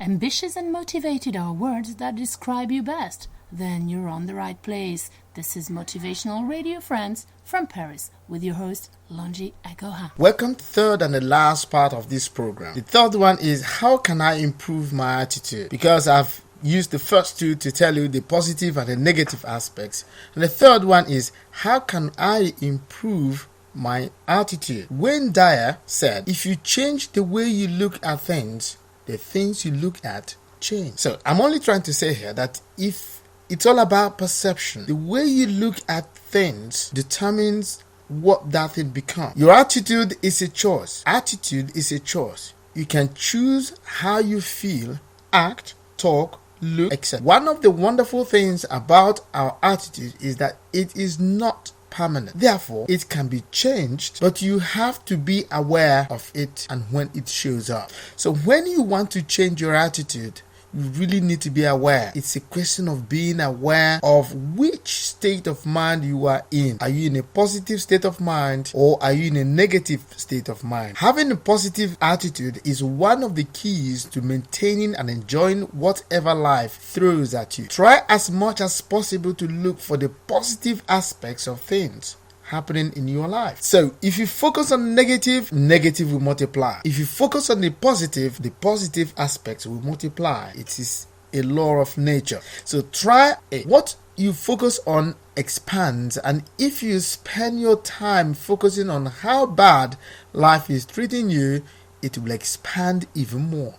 Ambitious and motivated are words that describe you best. Then you're on the right place. This is Motivational Radio Friends from Paris with your host, Longi Agoha. Welcome to the third and the last part of this program. The third one is, how can I improve my attitude? Because I've used the first two to tell you the positive and the negative aspects. And the third one is, how can I improve my attitude? Wayne Dyer said, if you change the way you look at things, the things you look at change. So I'm only trying to say here that if it's all about perception, the way you look at things determines what that thing becomes. Your attitude is a choice. Attitude is a choice. You can choose how you feel, act, talk, look, etc. One of the wonderful things about our attitude is that it is not permanent. Therefore, it can be changed, but you have to be aware of it and when it shows up. So when you want to change your attitude, you really need to be aware. It's a question of being aware of which state of mind you are in. Are you in a positive state of mind or are you in a negative state of mind? Having a positive attitude is one of the keys to maintaining and enjoying whatever life throws at you. Try as much as possible to look for the positive aspects of things happening in your life. So if you focus on negative will multiply. If you focus on the positive aspects will multiply. It is a law of nature. So try it. What you focus on expands, and if you spend your time focusing on how bad life is treating you, it will expand even more.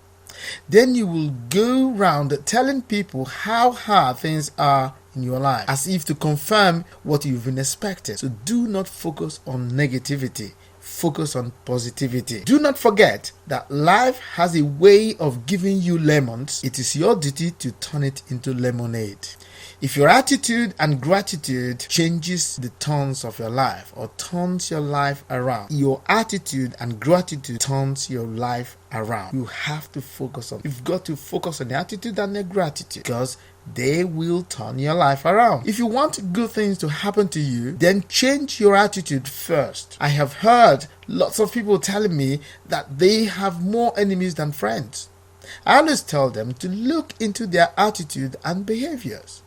Then you will go around telling people how hard things are in your life, as if to confirm what you've been expecting. So do not focus on negativity. Focus on positivity. Do not forget that life has a way of giving you lemons. It is your duty to turn it into lemonade. If your attitude and gratitude changes the turns of your life or turns your life around, your attitude and gratitude turns your life around. You have to focus on. You've got to focus on the attitude and the gratitude, because they will turn your life around. If you want good things to happen to you, then change your attitude first. I have heard lots of people telling me that they have more enemies than friends. I always tell them to look into their attitude and behaviors.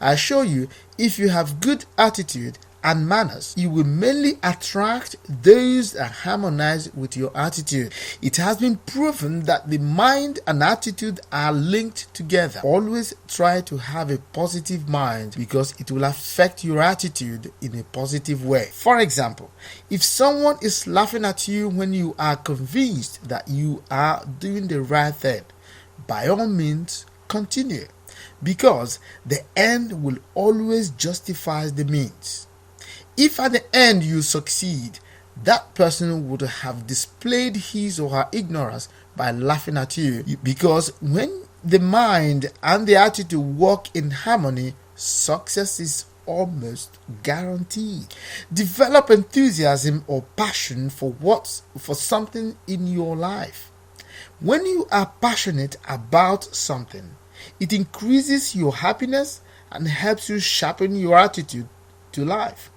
I assure you, if you have good attitude and manners, you will mainly attract those that harmonize with your attitude. It has been proven that the mind and attitude are linked together. Always try to have a positive mind, because it will affect your attitude in a positive way. For example, if someone is laughing at you when you are convinced that you are doing the right thing, by all means continue, because the end will always justify the means. If at the end you succeed, that person would have displayed his or her ignorance by laughing at you, because when the mind and the attitude work in harmony, success is almost guaranteed. Develop enthusiasm or passion for something in your life. When you are passionate about something, it increases your happiness and helps you sharpen your attitude to life.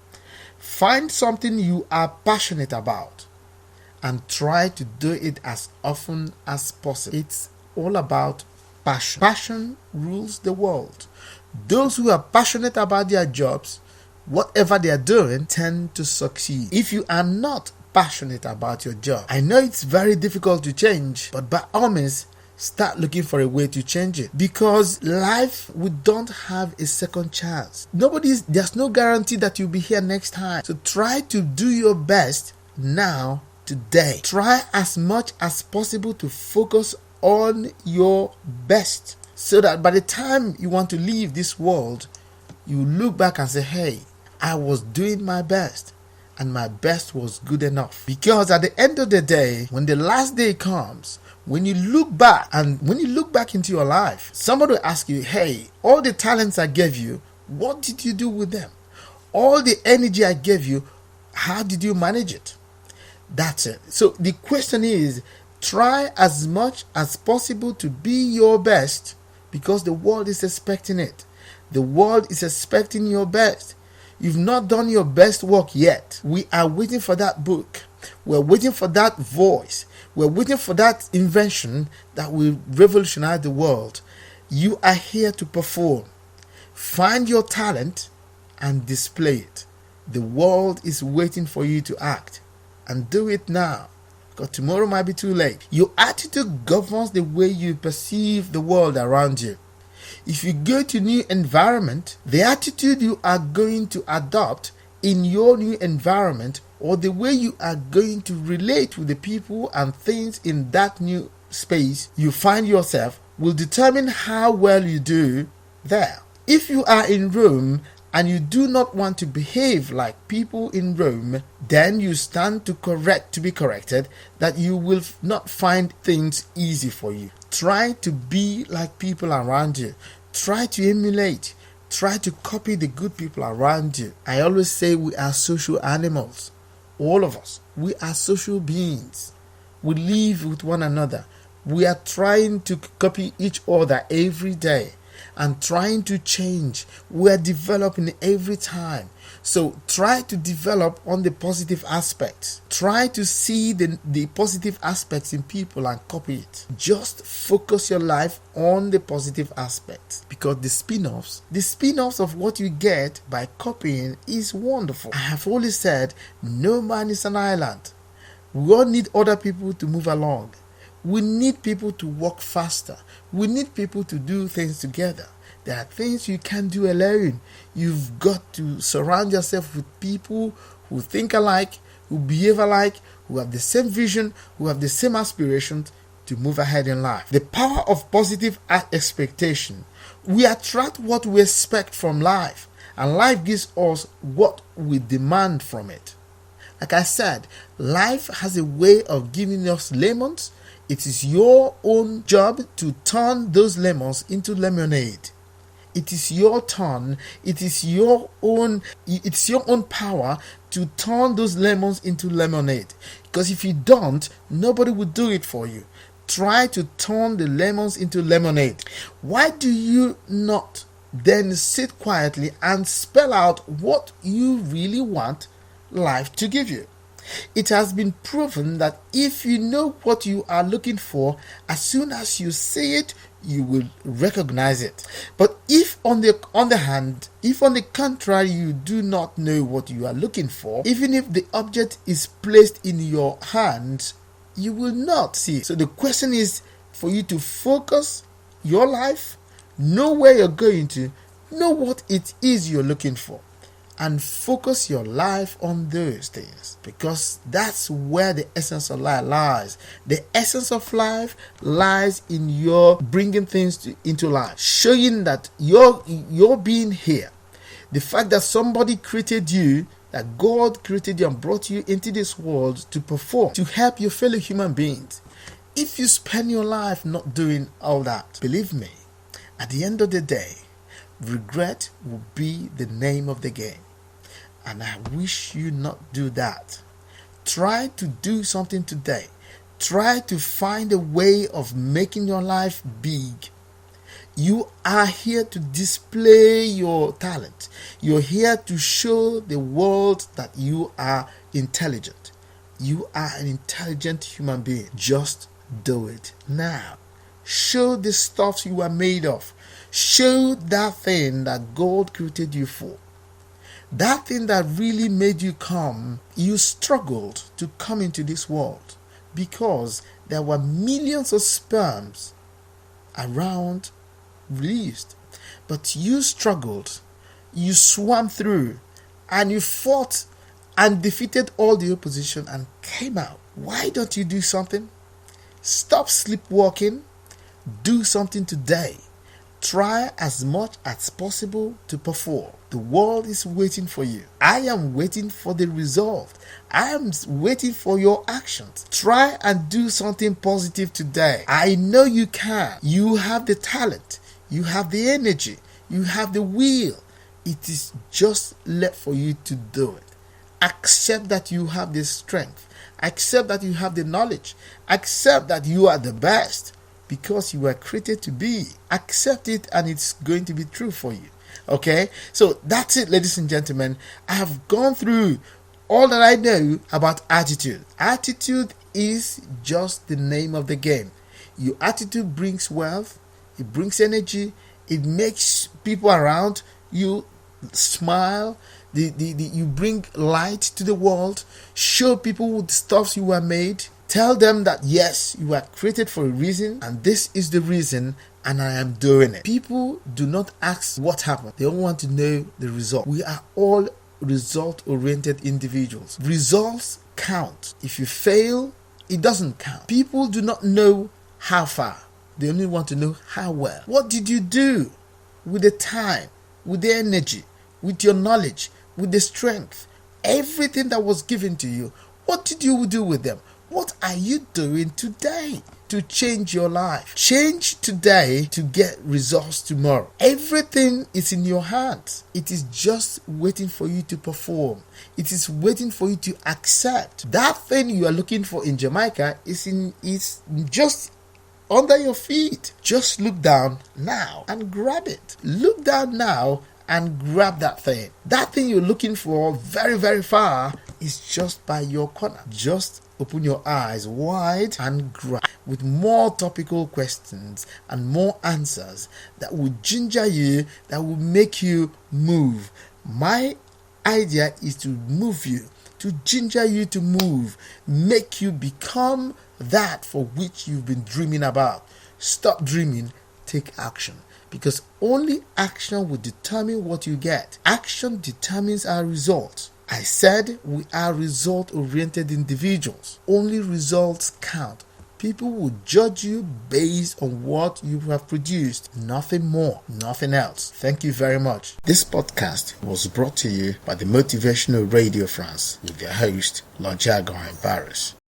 Find something you are passionate about and try to do it as often as possible. It's all about passion. Passion rules the world. Those who are passionate about their jobs, whatever they are doing, tend to succeed. If you are not passionate about your job, I know it's very difficult to change, but by all means, start looking for a way to change it, because life, we don't have a second chance. There's no guarantee that you'll be here next time. So try to do your best now, today. Try as much as possible to focus on your best, so that by the time you want to leave this world, you look back and say, hey, I was doing my best, and my best was good enough. Because at the end of the day, when the last day comes, when you look back into your life, somebody will ask you, hey, all the talents I gave you, what did you do with them? All the energy I gave you, how did you manage it? That's it. So the question is, try as much as possible to be your best, because the world is expecting it. The world is expecting your best. You've not done your best work yet. We are waiting for that book. We're waiting for that voice. We're waiting for that invention that will revolutionize the world. You are here to perform. Find your talent and display it. The world is waiting for you to act, and do it now, because tomorrow might be too late. Your attitude governs the way you perceive the world around you. If you go to a new environment, the attitude you are going to adopt in your new environment, or the way you are going to relate with the people and things in that new space you find yourself, will determine how well you do there. If you are in Rome and you do not want to behave like people in Rome, then you stand to be corrected, that you will not find things easy for you. Try to be like people around you. Try to emulate. Try to copy the good people around you. I always say we are social animals. All of us. We are social beings. We live with one another. We are trying to copy each other every day and trying to change. We are developing every time. So try to develop on the positive aspects. Try to see the positive aspects in people and copy it. Just focus your life on the positive aspects, because the spin-offs of what you get by copying is wonderful. I have always said, no man is an island. We all need other people to move along. We need people to work faster. We need people to do things together. There are things you can't do alone. You've got to surround yourself with people who think alike, who behave alike, who have the same vision, who have the same aspirations to move ahead in life. The power of positive expectation. We attract what we expect from life, and life gives us what we demand from it. Like I said, life has a way of giving us lemons. It is your own job to turn those lemons into lemonade. It is your turn. It's your own power to turn those lemons into lemonade. Because if you don't, nobody will do it for you. Try to turn the lemons into lemonade. Why do you not then sit quietly and spell out what you really want life to give you? It has been proven that if you know what you are looking for, as soon as you see it, you will recognize it. But if on the contrary, you do not know what you are looking for, even if the object is placed in your hands, you will not see it. So the question is for you to focus your life, know where you're going to, know what it is you're looking for, and focus your life on those things, because that's where the essence of life lies. The essence of life lies in your bringing things into life, showing that you're being here. The fact that somebody created you, that God created you and brought you into this world to perform, to help your fellow human beings. If you spend your life not doing all that, believe me, at the end of the day, regret will be the name of the game. And I wish you not do that. Try to do something today. Try to find a way of making your life big. You are here to display your talent. You're here to show the world that you are intelligent. You are an intelligent human being. Just do it now. Show the stuff you are made of. Show that thing that God created you for. That thing that really made you come. You struggled to come into this world because there were millions of sperms around released. But you struggled. You swam through and you fought and defeated all the opposition and came out. Why don't you do something? Stop sleepwalking. Do something today. Try as much as possible to perform. The world is waiting for you. I am waiting for the result. I am waiting for your actions. Try and do something positive today. I know you can. You have the talent. You have the energy. You have the will. It is just left for you to do it. Accept that you have the strength. Accept that you have the knowledge. Accept that you are the best. Because you were created to be. Accept it and it's going to be true for you. Okay? So that's it, ladies and gentlemen. I have gone through all that I know about attitude. Attitude is just the name of the game. Your attitude brings wealth, it brings energy, it makes people around you smile. You bring light to the world. Show people with the stuff you were made. Tell them that yes, you were created for a reason, and this is the reason, and I am doing it. People do not ask what happened. They don't want to know the result. We are all result-oriented individuals. Results count. If you fail, it doesn't count. People do not know how far. They only want to know how well. What did you do with the time, with the energy, with your knowledge, with the strength, everything that was given to you? What did you do with them? What are you doing today to change your life? Change today to get results tomorrow. Everything is in your hands. It is just waiting for you to perform. It is waiting for you to accept. That thing you are looking for in Jamaica is just under your feet. Just look down now and grab it. Look down now and grab that thing. That thing you're looking for very, very far is just by your corner. Just open your eyes wide and grab with more topical questions and more answers that will ginger you, that will make you move. My idea is to move you, to ginger you to move, make you become that for which you've been dreaming about. Stop dreaming, take action. Because only action will determine what you get. Action determines our results. I said we are result-oriented individuals. Only results count. People will judge you based on what you have produced. Nothing more, nothing else. Thank you very much. This podcast was brought to you by the Motivational Radio France with their host, Longi Agoha in Paris.